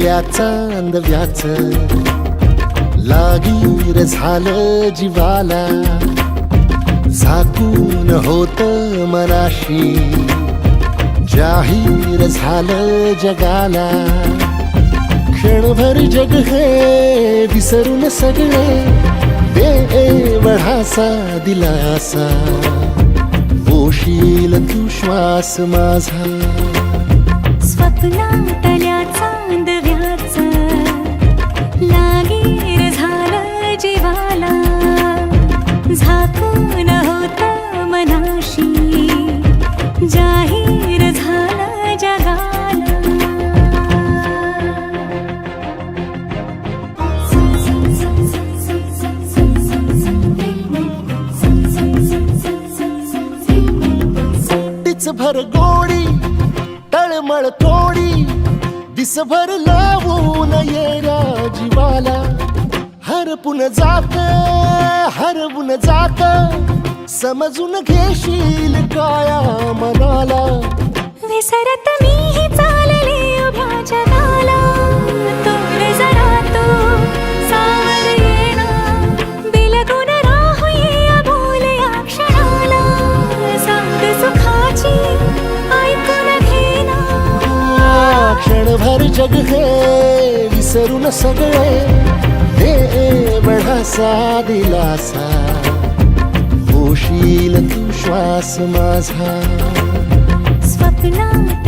या चांदव्याच लागीर झालं जीवाला, झाकून होत मनाशी जाहीर झालं जगाला. क्षणभर जग हे विसरून सगळे दे वढासा दिलासा, पोशील तू श्वास माझा. स्वप्नातल्या चांदव्याच लागीर झालं जीवाला, झाकून होत मनाशी जाहीर झालं जगाला. भर गोडी तळमळ थोडी दिसभर लावून येऱ्या जीवाला, हरपून जात समजून घेशील काया मनाला. विसरत मीही चालले उभ्या जगाला, तोर जरा तो सावर येना, बिलगून राहूये अबोल या क्षणाला. सांग सुखाची ऐकून घेना, क्षणभर जग हे विसरून सगळे दे वढासा दिलासा, पोशील तू श्वास माझा. स्वप्नात